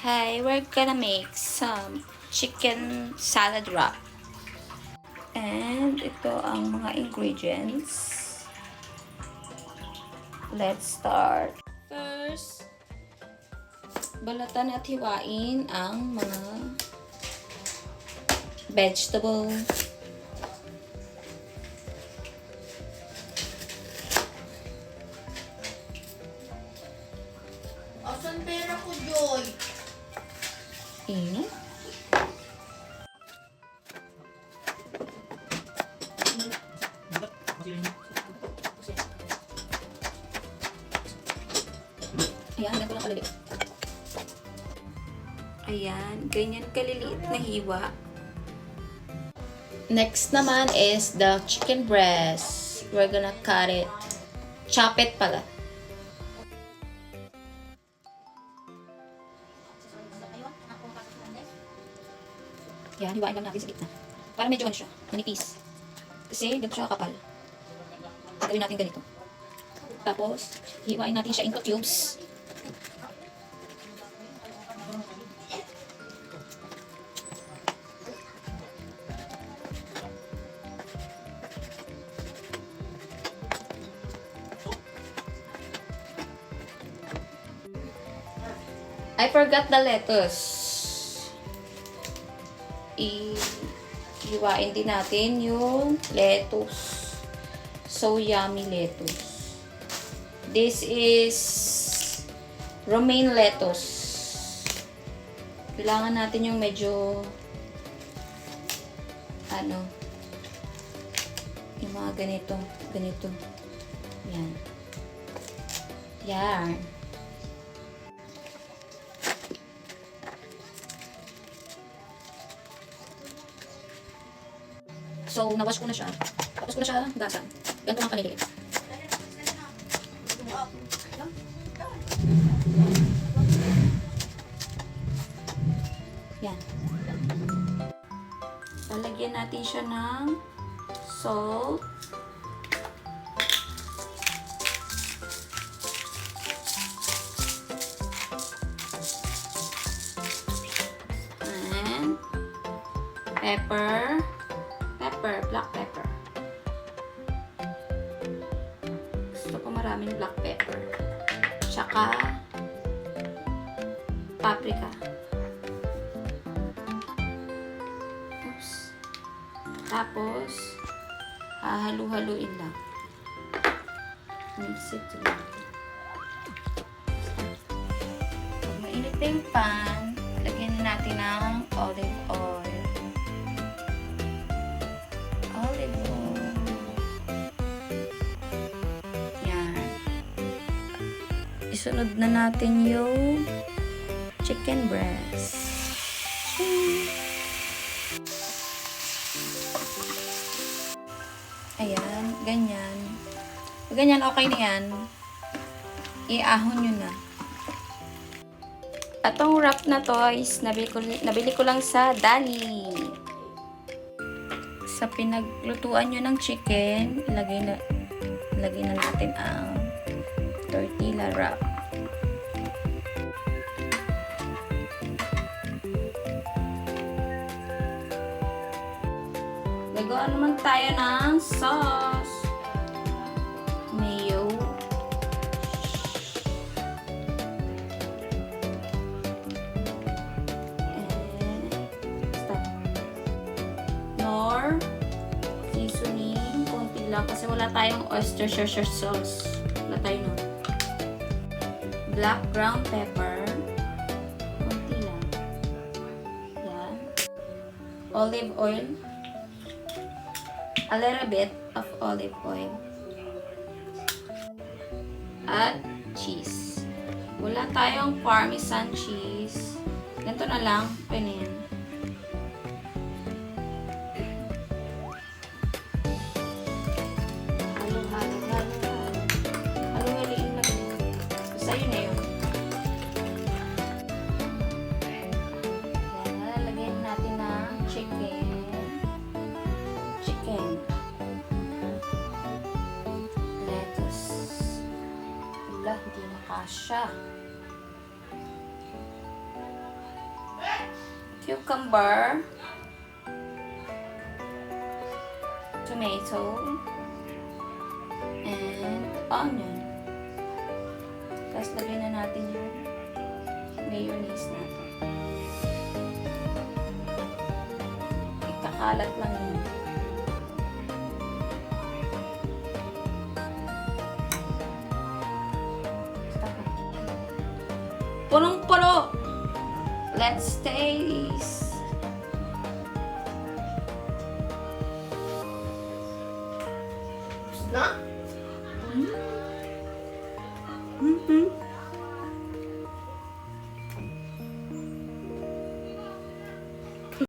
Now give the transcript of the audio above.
Hi, we're gonna make some chicken salad wrap. And ito ang mga ingredients. Let's start. First, balatan at hiwain ang mga vegetable. Asan pera ko, Joy? Ingat. Ayan, ganito lang kaliliit. Ayan, ganyan kaliliit na hiwa. Next naman is the chicken breast. We're gonna cut it. Chop it pala. Yan, hiwain lang natin sa gitna. Para medyo ano siya, manipis. Kasi ganito siya kapal. Gawin natin ganito. Tapos, hiwain natin siya into cubes. I forgot the lettuce. Hiwain din natin yung lettuce. So yummy lettuce. This is romaine lettuce. Kailangan natin yung medyo yung mga ganito. Yan. Yan. So, nawash ko na siya. Tapos ko na siya gasan. Ganito ang kaliliit. Yan. Lalagyan natin siya ng salt. And pepper. Black pepper. Gusto ko maraming black pepper. Tsaka paprika. Oops. Tapos halu-haluin lang. Mix it together. Pag mainit na yung pan, lagyan natin ng olive oil. Isunod na natin yung chicken breast. Ayan, ganyan. Ganyan, okay na yan. Iahon nyo na. Atong wrap na to is nabili ko lang sa Dali. Sa pinaglutuan nyo ng chicken, ilagay na natin ang tortilla wrap. Gagawa naman tayo ng sauce. Mayo. And nor seasoning. Konti lang kasi wala tayong Worcestershire sauce. Wala tayo nun. Black ground pepper. Konti lang. Yan. Olive oil. A little bit of olive oil. At cheese. Wala tayong parmesan cheese. Ganito na lang. Pwede yan. Halo-haliin lang. Basta yun na yun. Lalagyan natin ng chicken. Lettuce. Wala, hindi na kasha. cucumber, tomato, and onion. Tapos lagyan na natin yung mayonnaise natin. Ikakalat lang yun. Punong-puno! Let's taste! Na? Mm-hmm.